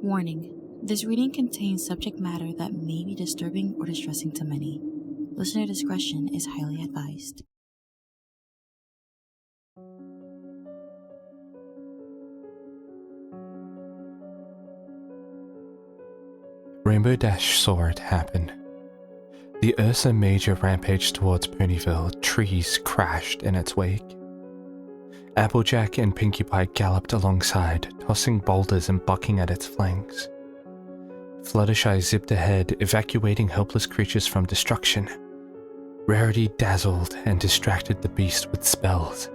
Warning, this reading contains subject matter that may be disturbing or distressing to many. Listener discretion is highly advised. Rainbow Dash saw it happen. The Ursa Major rampaged towards Ponyville, trees crashed in its wake. Applejack and Pinkie Pie galloped alongside, tossing boulders and bucking at its flanks. Fluttershy zipped ahead, evacuating helpless creatures from destruction. Rarity dazzled and distracted the beast with spells.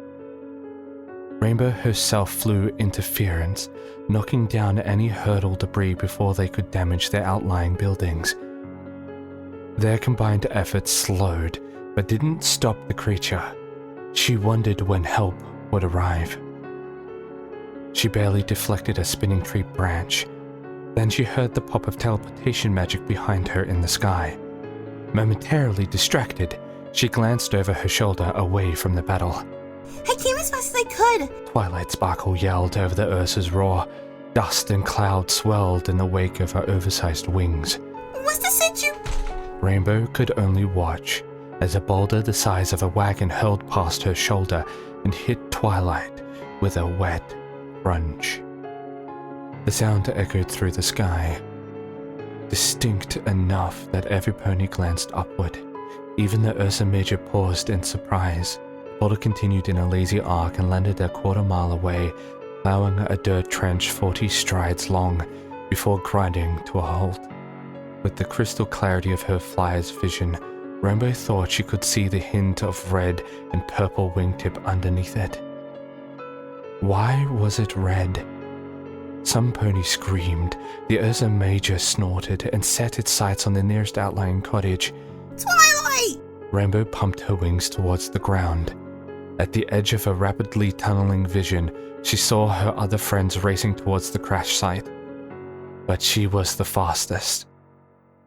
Rainbow herself flew interference, knocking down any hurdle debris before they could damage their outlying buildings. Their combined efforts slowed, but didn't stop the creature. She wondered when help would arrive. She barely deflected a spinning tree branch. Then she heard the pop of teleportation magic behind her in the sky. Momentarily distracted, she glanced over her shoulder away from the battle. I came as fast as I could! Twilight Sparkle yelled over the Ursa's roar. Dust and cloud swirled in the wake of her oversized wings. What's the situ? Rainbow could only watch as a boulder the size of a wagon hurled past her shoulder and hit Twilight with a wet crunch. The sound echoed through the sky, distinct enough that every pony glanced upward. Even the Ursa Major paused in surprise. Boulder continued in a lazy arc and landed a quarter-mile away, plowing a dirt trench 40 strides long before grinding to a halt. With the crystal clarity of her flyer's vision, Rainbow thought she could see the hint of red and purple wingtip underneath it. Why was it red? Some pony screamed, the Ursa Major snorted and set its sights on the nearest outlying cottage. Twilight! Rainbow pumped her wings towards the ground. At the edge of a rapidly tunneling vision, she saw her other friends racing towards the crash site. But she was the fastest.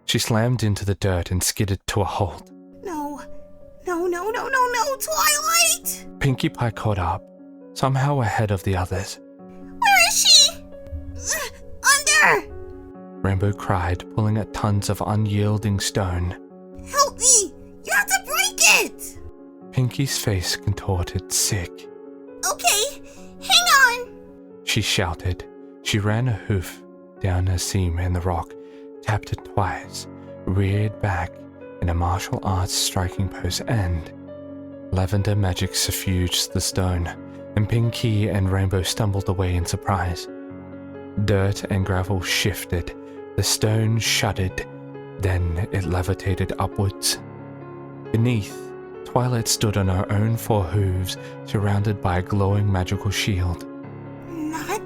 She slammed into the dirt and skidded to a halt. No, Twilight! Pinkie Pie caught up, somehow ahead of the others. Where is she? Under! Rainbow cried, pulling at tons of unyielding stone. Help me! You have to break it! Pinkie's face contorted, sick. Okay, hang on! She shouted. She ran a hoof down a seam in the rock, tapped it twice, reared back in a martial arts striking pose, and lavender magic suffused the stone, and Pinkie and Rainbow stumbled away in surprise. Dirt and gravel shifted, the stone shuddered, then it levitated upwards. Beneath, Twilight stood on her own 4 hooves, surrounded by a glowing magical shield. Not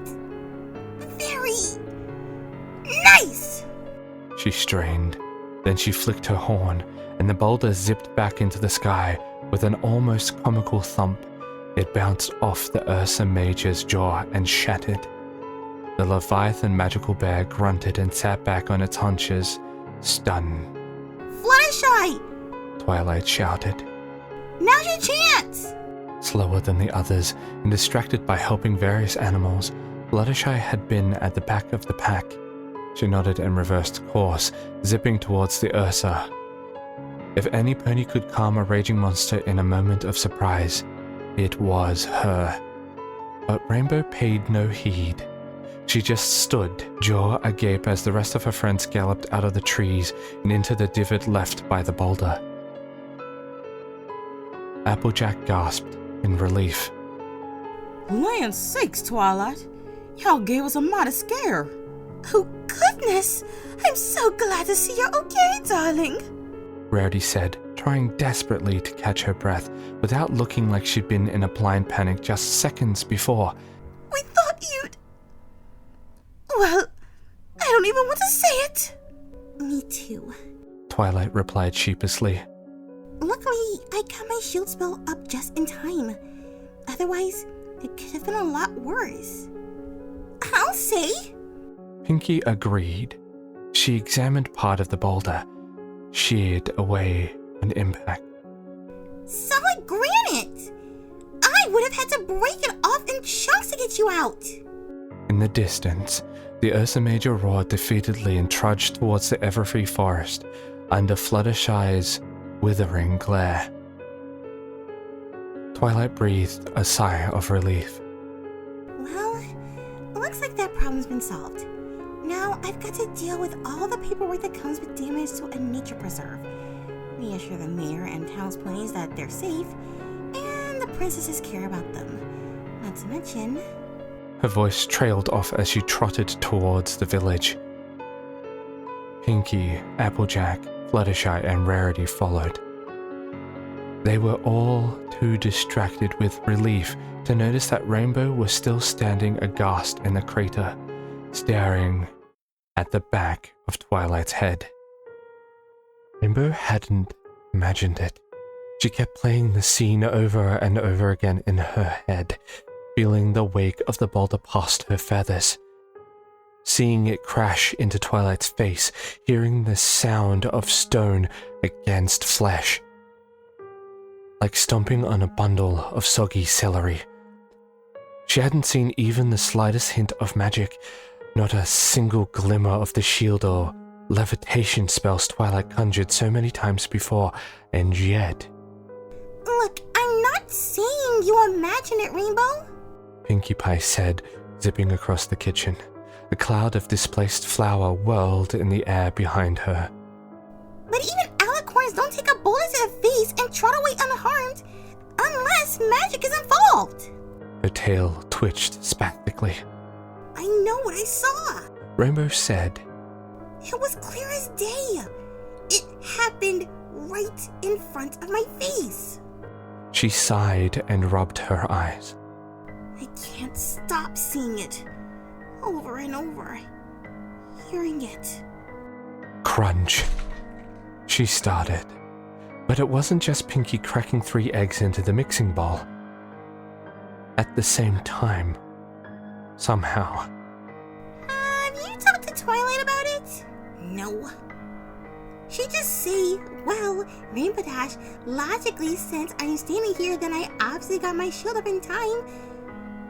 very nice! She strained. Then she flicked her horn, and the boulder zipped back into the sky with an almost comical thump. It bounced off the Ursa Major's jaw and shattered. The Leviathan magical bear grunted and sat back on its haunches, stunned. Fluttershy! Twilight shouted. Now's your chance! Slower than the others, and distracted by helping various animals, Fluttershy had been at the back of the pack. She nodded and reversed course, zipping towards the Ursa. If any pony could calm a raging monster in a moment of surprise, it was her. But Rainbow paid no heed. She just stood, jaw agape, as the rest of her friends galloped out of the trees and into the divot left by the boulder. Applejack gasped in relief. Land's sakes, Twilight. Y'all gave us a mighty scare. Oh, goodness! I'm so glad to see you're okay, darling. Rarity said, trying desperately to catch her breath without looking like she'd been in a blind panic just seconds before. We thought you'd... Well, I don't even want to say it. Me too. Twilight replied sheepishly. Luckily, I got my shield spell up just in time. Otherwise, it could have been a lot worse. I'll say. Pinkie agreed. She examined part of the boulder, sheared away on impact. Solid granite! I would have had to break it off in chunks to get you out. In the distance, The Ursa Major roared defeatedly and trudged towards the Everfree forest under Fluttershy's withering glare. Twilight breathed a sigh of relief. Well, looks like that problem's been solved. Now I've got to deal with all the paperwork that comes with damage to a nature preserve. Reassure the mayor and town's ponies that they're safe, and the princesses care about them. Not to mention... Her voice trailed off as she trotted towards the village. Pinkie, Applejack, Fluttershy, and Rarity followed. They were all too distracted with relief to notice that Rainbow was still standing aghast in the crater, staring at the back of Twilight's head. Rainbow hadn't imagined it. She kept playing the scene over and over again in her head, feeling the wake of the boulder past her feathers, seeing it crash into Twilight's face, hearing the sound of stone against flesh, like stomping on a bundle of soggy celery. She hadn't seen even the slightest hint of magic, not a single glimmer of the shield or levitation spells Twilight conjured so many times before, and yet... Look, I'm not saying you imagine it, Rainbow. Pinkie Pie said, zipping across the kitchen. A cloud of displaced flour whirled in the air behind her. But even alicorns don't take a bullet to the face and trot away unharmed unless magic is involved. Her tail twitched spastically. I know what I saw. Rainbow said, It was clear as day. It happened right in front of my face. She sighed and rubbed her eyes. I can't stop seeing it. Over and over. Hearing it. Crunch. She started. But it wasn't just Pinkie cracking 3 eggs into the mixing bowl. At the same time, somehow. Have you talked to Twilight about it? No. She just say, well, Rainbow Dash, logically, since I'm standing here, then I obviously got my shield up in time.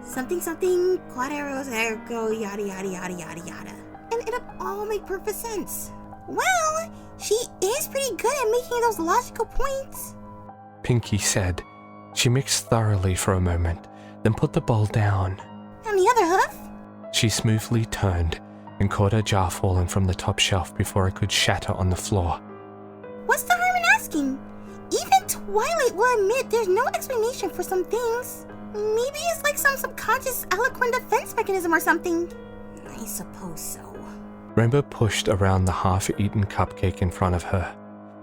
Something, quad arrows, ergo, yada, yada, yada, yada, yada. And it'll all make perfect sense. Well, she is pretty good at making those logical points. Pinkie said. She mixed thoroughly for a moment, then put the bowl down. On the other hoof? She smoothly turned and caught her jar falling from the top shelf before it could shatter on the floor. What's the harm in asking? Even Twilight will admit there's no explanation for some things. Maybe it's like some subconscious alicorn defense mechanism or something. I suppose so. Rainbow pushed around the half-eaten cupcake in front of her.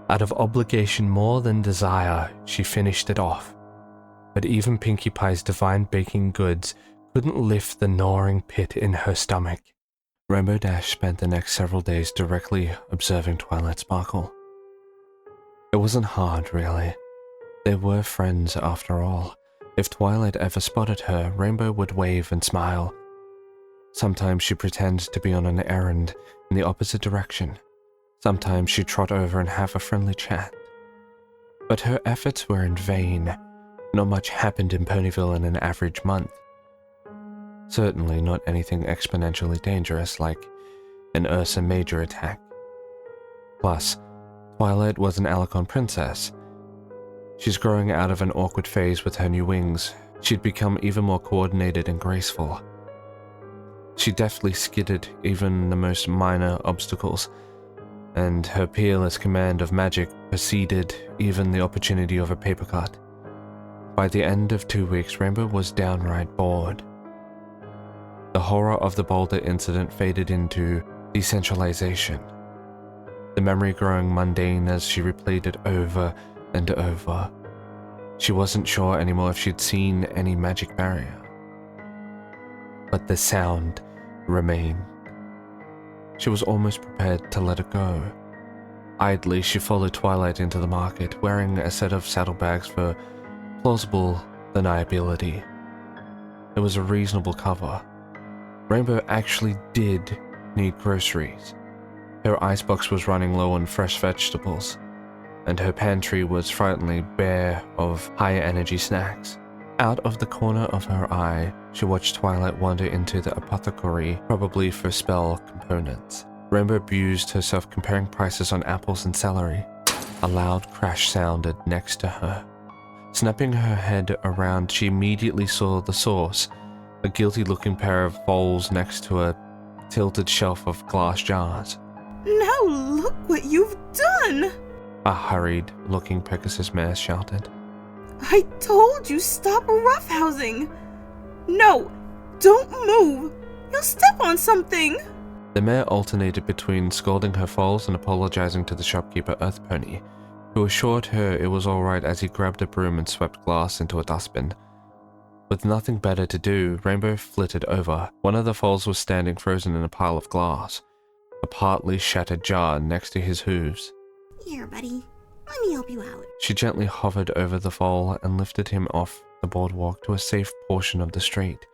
Out of obligation more than desire, she finished it off. But even Pinkie Pie's divine baking goods couldn't lift the gnawing pit in her stomach. Rainbow Dash spent the next several days directly observing Twilight Sparkle. It wasn't hard, really. They were friends after all. If Twilight ever spotted her, Rainbow would wave and smile. Sometimes she'd pretend to be on an errand in the opposite direction. Sometimes she'd trot over and have a friendly chat. But her efforts were in vain. Not much happened in Ponyville in an average month. Certainly not anything exponentially dangerous like an Ursa Major attack. Plus, Twilight was an alicorn princess. She's growing out of an awkward phase with her new wings. She'd become even more coordinated and graceful. She deftly skidded even the most minor obstacles, and her peerless command of magic preceded even the opportunity of a paper cut. By the end of 2 weeks, Rainbow was downright bored. The horror of the boulder incident faded into decentralization, the memory growing mundane as she replayed it over and over. She wasn't sure anymore if she'd seen any magic barrier. But the sound remained. She was almost prepared to let it go. Idly, she followed Twilight into the market, wearing a set of saddlebags for plausible deniability. It was a reasonable cover. Rainbow actually did need groceries. Her icebox was running low on fresh vegetables, and her pantry was frighteningly bare of higher energy snacks. Out of the corner of her eye, she watched Twilight wander into the apothecary, probably for spell components. Rainbow abused herself comparing prices on apples and celery. A loud crash sounded next to her. Snapping her head around, she immediately saw the source, a guilty-looking pair of bowls next to a tilted shelf of glass jars. Now look what you've done! A hurried-looking Pegasus mare shouted. I told you stop roughhousing! No, don't move! You'll step on something! The mare alternated between scolding her foals and apologizing to the shopkeeper Earth Pony, who assured her it was alright as he grabbed a broom and swept glass into a dustbin. With nothing better to do, Rainbow flitted over. One of the foals was standing frozen in a pile of glass, a partly shattered jar next to his hooves. Here, buddy. Let me help you out. She gently hovered over the foal and lifted him off the boardwalk to a safe portion of the street.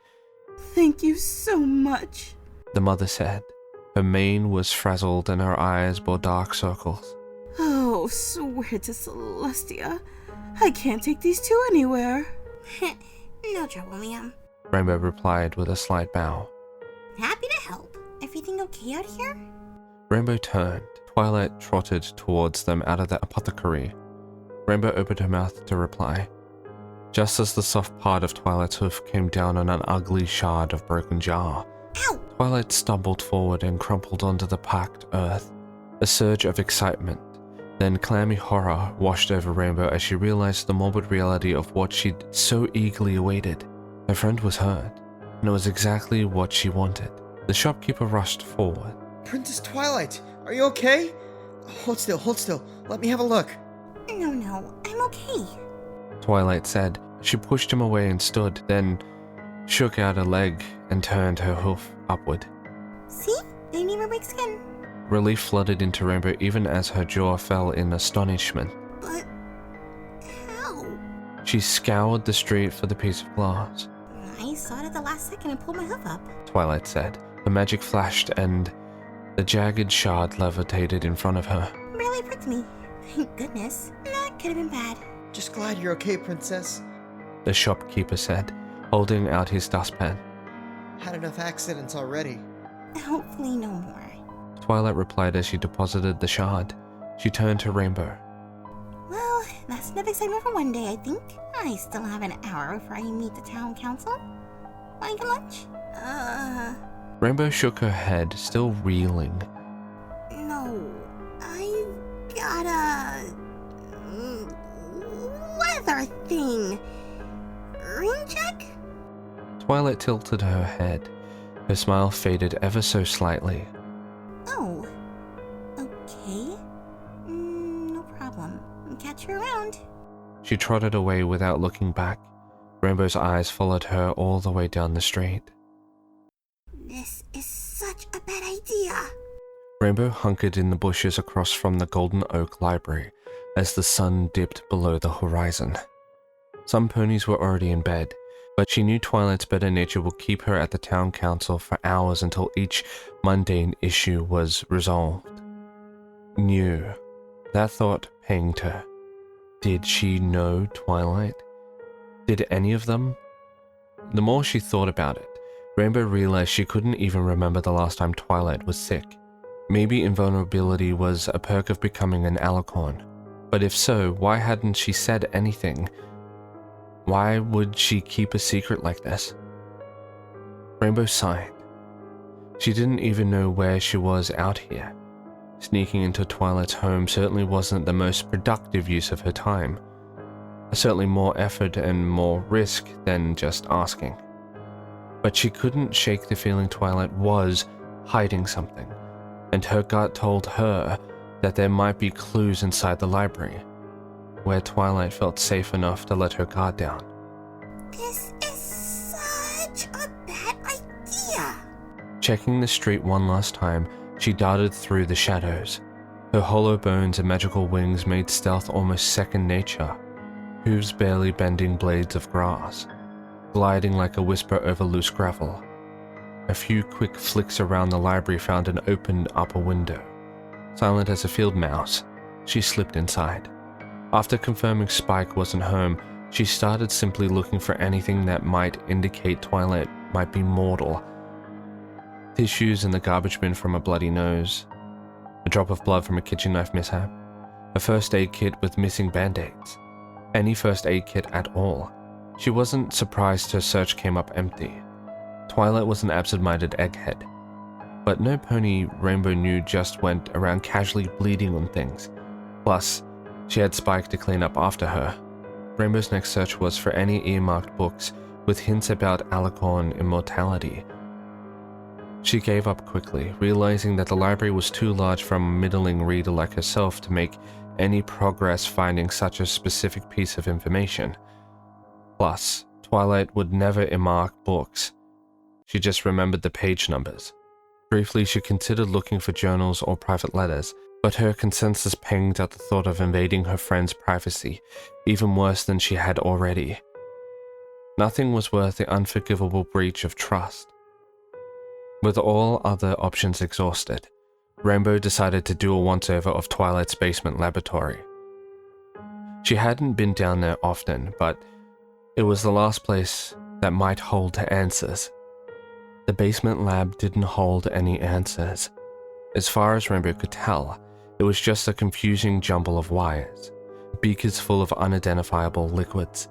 Thank you so much, the mother said. Her mane was frazzled and her eyes bore dark circles. Oh, swear to Celestia, I can't take these two anywhere. No trouble, ma'am. Rainbow replied with a slight bow. Happy to help. Everything okay out here? Rainbow turned. Twilight trotted towards them out of the apothecary. Rainbow opened her mouth to reply, just as the soft part of Twilight's hoof came down on an ugly shard of broken jar. Ow! Twilight stumbled forward and crumpled onto the packed earth. A surge of excitement, then clammy horror washed over Rainbow as she realized the morbid reality of what she'd so eagerly awaited. Her friend was hurt, and it was exactly what she wanted. The shopkeeper rushed forward. Princess Twilight, are you okay? Hold still. Let me have a look. No, I'm okay. Twilight said. She pushed him away and stood, then shook out a leg and turned her hoof upward. See? They never break skin. Relief flooded into Rainbow even as her jaw fell in astonishment. But how? She scoured the street for the piece of glass. I saw it at the last second and pulled my hoof up. Twilight said. The magic flashed and the jagged shard levitated in front of her. Barely pricked me. Thank goodness. That could have been bad. Just glad you're okay, Princess. The shopkeeper said, holding out his dustpan. Had enough accidents already. Hopefully no more. Twilight replied as she deposited the shard. She turned to Rainbow. Well, that's enough excitement for one day, I think. I still have an hour before I meet the town council. Wanna get lunch? Rainbow shook her head, still reeling. No. I got a weather thing. Rain check? Twilight tilted her head. Her smile faded ever so slightly. Oh. Okay. No problem. Catch you around. She trotted away without looking back. Rainbow's eyes followed her all the way down the street. This is such a bad idea. Rainbow hunkered in the bushes across from the Golden Oak Library as the sun dipped below the horizon. Some ponies were already in bed, but she knew Twilight's better nature would keep her at the town council for hours until each mundane issue was resolved. That thought panged her. Did she know Twilight? Did any of them? The more she thought about it, Rainbow realized she couldn't even remember the last time Twilight was sick. Maybe invulnerability was a perk of becoming an alicorn. But if so, why hadn't she said anything? Why would she keep a secret like this? Rainbow sighed. She didn't even know where she was out here. Sneaking into Twilight's home certainly wasn't the most productive use of her time. Certainly more effort and more risk than just asking. But she couldn't shake the feeling Twilight was hiding something, and her gut told her that there might be clues inside the library, where Twilight felt safe enough to let her guard down. This is such a bad idea. Checking the street one last time, she darted through the shadows. Her hollow bones and magical wings made stealth almost second nature, hooves barely bending blades of grass, gliding like a whisper over loose gravel. A few quick flicks around the library found an open upper window. Silent as a field mouse, she slipped inside. After confirming Spike wasn't home, She started simply looking for anything that might indicate Twilight might be mortal. Tissues in the garbage bin from a bloody nose, a drop of blood from a kitchen knife mishap, a first aid kit with missing band-aids, any first aid kit at all. She wasn't surprised her search came up empty. Twilight was an absent-minded egghead, but no pony Rainbow knew just went around casually bleeding on things. Plus, she had Spike to clean up after her. Rainbow's next search was for any earmarked books with hints about alicorn immortality. She gave up quickly, realizing that the library was too large for a middling reader like herself to make any progress finding such a specific piece of information. Plus, Twilight would never earmark books. She just remembered the page numbers. Briefly, she considered looking for journals or private letters, but her consensus pinged at the thought of invading her friend's privacy, even worse than she had already. Nothing was worth the unforgivable breach of trust. With all other options exhausted, Rainbow decided to do a once-over of Twilight's basement laboratory. She hadn't been down there often, but it was the last place that might hold her answers. The basement lab didn't hold any answers. As far as Rainbow could tell, it was just a confusing jumble of wires, beakers full of unidentifiable liquids,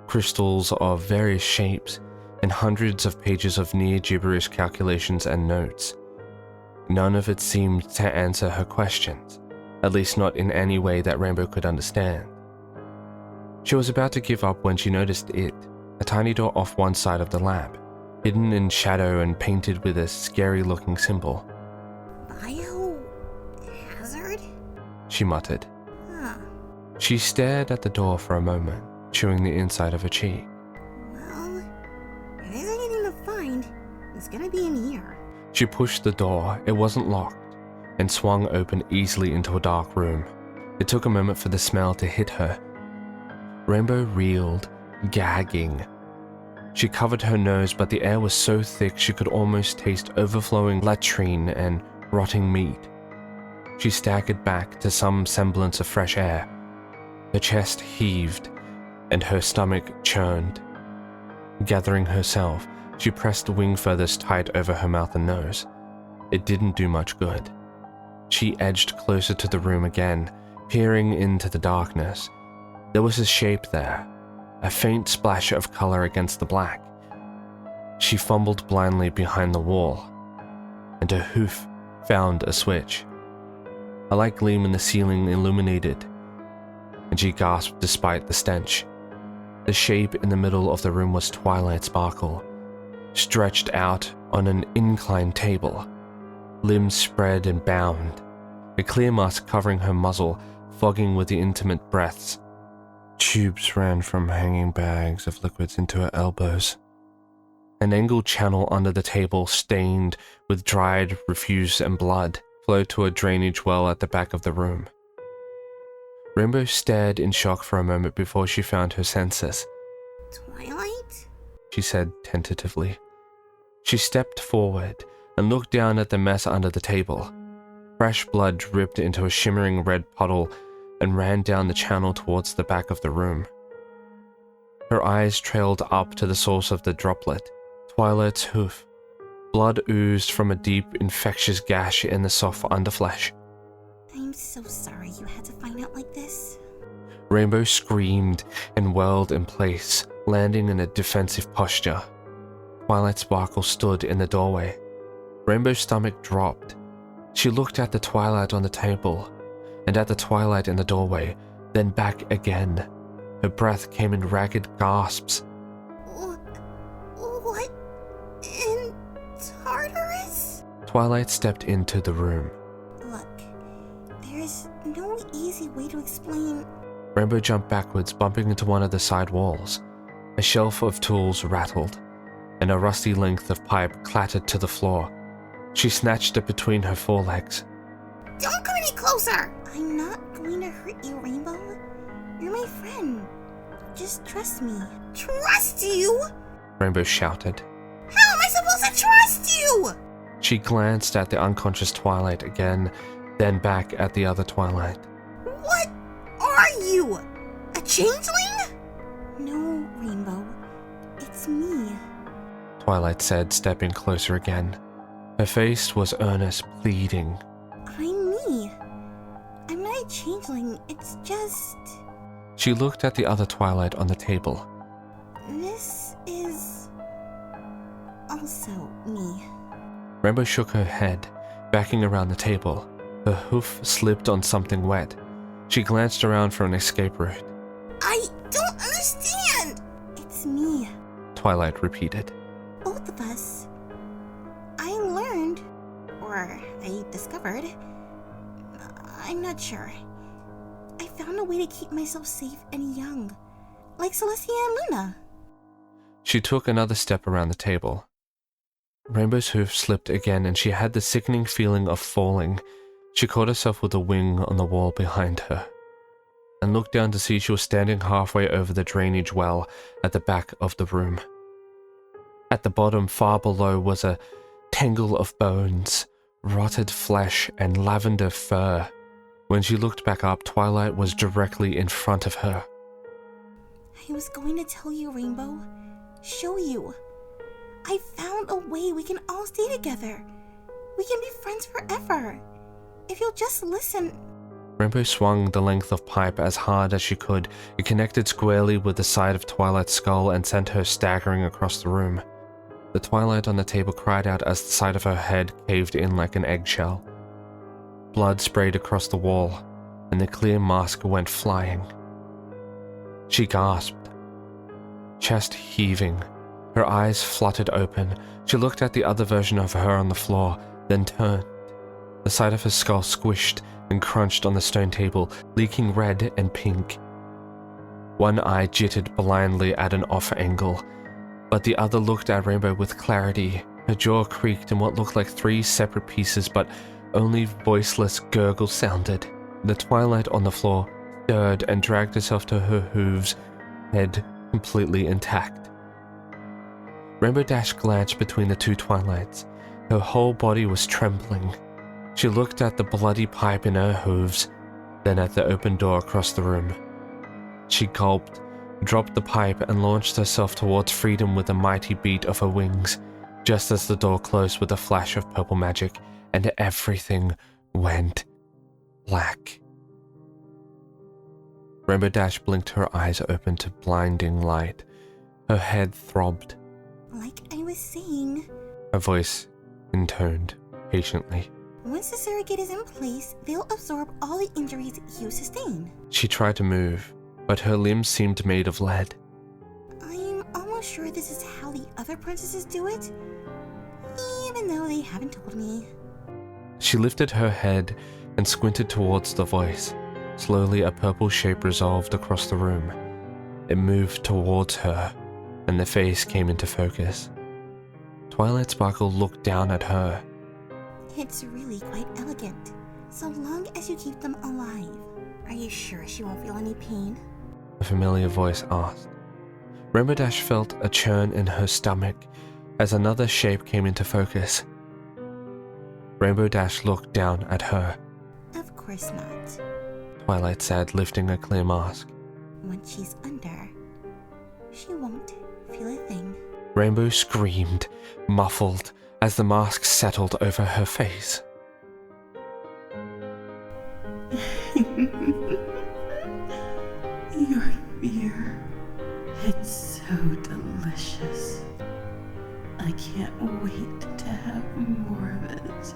crystals of various shapes, and hundreds of pages of near-gibberish calculations and notes. None of it seemed to answer her questions, at least not in any way that Rainbow could understand. She was about to give up when she noticed it, a tiny door off one side of the lab, hidden in shadow and painted with a scary-looking symbol. Biohazard? She muttered. Huh. She stared at the door for a moment, chewing the inside of her cheek. Well, if there's anything to find, it's gonna be in here. She pushed the door, it wasn't locked, and swung open easily into a dark room. It took a moment for the smell to hit her. Rainbow reeled, gagging. She covered her nose, but the air was so thick she could almost taste overflowing latrine and rotting meat. She staggered back to some semblance of fresh air. Her chest heaved, and her stomach churned. Gathering herself, she pressed the wing feathers tight over her mouth and nose. It didn't do much good. She edged closer to the room again, peering into the darkness. There was a shape there, a faint splash of color against the black. She fumbled blindly behind the wall, and her hoof found a switch. A light gleam in the ceiling illuminated, and she gasped despite the stench. The shape in the middle of the room was Twilight Sparkle, stretched out on an inclined table, limbs spread and bound, a clear mask covering her muzzle, fogging with the intimate breaths. Tubes ran from hanging bags of liquids into her elbows. An angled channel under the table, stained with dried refuse and blood, flowed to a drainage well at the back of the room. Rainbow stared in shock for a moment before she found her senses. Twilight? She said tentatively. She stepped forward and looked down at the mess under the table. Fresh blood dripped into a shimmering red puddle and ran down the channel towards the back of the room. Her eyes trailed up to the source of the droplet, Twilight's hoof. Blood oozed from a deep, infectious gash in the soft underflesh. I'm so sorry you had to find out like this. Rainbow screamed and whirled in place, landing in a defensive posture. Twilight Sparkle stood in the doorway. Rainbow's stomach dropped. She looked at the Twilight on the table, and at the Twilight in the doorway, then back again. Her breath came in ragged gasps. What in Tartarus? Twilight stepped into the room. Look, there's no easy way to explain. Rainbow jumped backwards, bumping into one of the side walls. A shelf of tools rattled, and a rusty length of pipe clattered to the floor. She snatched it between her forelegs. Don't come any closer! I'm not going to hurt you, Rainbow. You're my friend. Just trust me. Trust you? Rainbow shouted. How am I supposed to trust you? She glanced at the unconscious Twilight again, then back at the other Twilight. What are you? A changeling? No, Rainbow. It's me. Twilight said, stepping closer again. Her face was earnest, pleading. I'm me. I'm not a changeling, it's just... She looked at the other Twilight on the table. This is... also me. Rainbow shook her head, backing around the table. Her hoof slipped on something wet. She glanced around for an escape route. I don't understand! It's me. Twilight repeated. Both of us. I learned, or I discovered, I'm not sure. I found a way to keep myself safe and young, like Celestia and Luna. She took another step around the table. Rainbow's hoof slipped again and she had the sickening feeling of falling. She caught herself with a wing on the wall behind her, and looked down to see she was standing halfway over the drainage well at the back of the room. At the bottom, far below, was a tangle of bones, rotted flesh, and lavender fur. When she looked back up, Twilight was directly in front of her. I was going to tell you, Rainbow. Show you. I found a way we can all stay together. We can be friends forever. If you'll just listen. Rainbow swung the length of pipe as hard as she could. It connected squarely with the side of Twilight's skull and sent her staggering across the room. The Twilight on the table cried out as the side of her head caved in like an eggshell. Blood sprayed across the wall, and the clear mask went flying. She gasped, chest heaving. Her eyes fluttered open. She looked at the other version of her on the floor, then turned. The side of her skull squished and crunched on the stone table, leaking red and pink. One eye jittered blindly at an off angle, but the other looked at Rainbow with clarity. Her jaw creaked in what looked like 3 separate pieces, but only voiceless gurgles sounded. The Twilight on the floor stirred and dragged herself to her hooves, head completely intact. Rainbow Dash glanced between the 2 Twilights. Her whole body was trembling. She looked at the bloody pipe in her hooves, then at the open door across the room. She gulped, dropped the pipe, and launched herself towards freedom with a mighty beat of her wings, just as the door closed with a flash of purple magic, and everything went black. Rainbow Dash blinked her eyes open to blinding light. Her head throbbed. Like I was saying, Her voice intoned patiently. once the surrogate is in place, they'll absorb all the injuries you sustain. She tried to move, but her limbs seemed made of lead. I'm almost sure this is how the other princesses do it, even though they haven't told me. She lifted her head and squinted towards the voice. Slowly, a purple shape resolved across the room. It moved towards her, and the face came into focus. Twilight Sparkle looked down at her. It's really quite elegant, so long as you keep them alive. Are you sure she won't feel any pain? A familiar voice asked. Rainbow Dash felt a churn in her stomach as another shape came into focus. Rainbow Dash looked down at her. Of course not. Twilight said, lifting a clear mask. Once she's under, she won't feel a thing. Rainbow screamed, muffled, as the mask settled over her face. Your fear, it's so delicious. I can't wait to have more of it.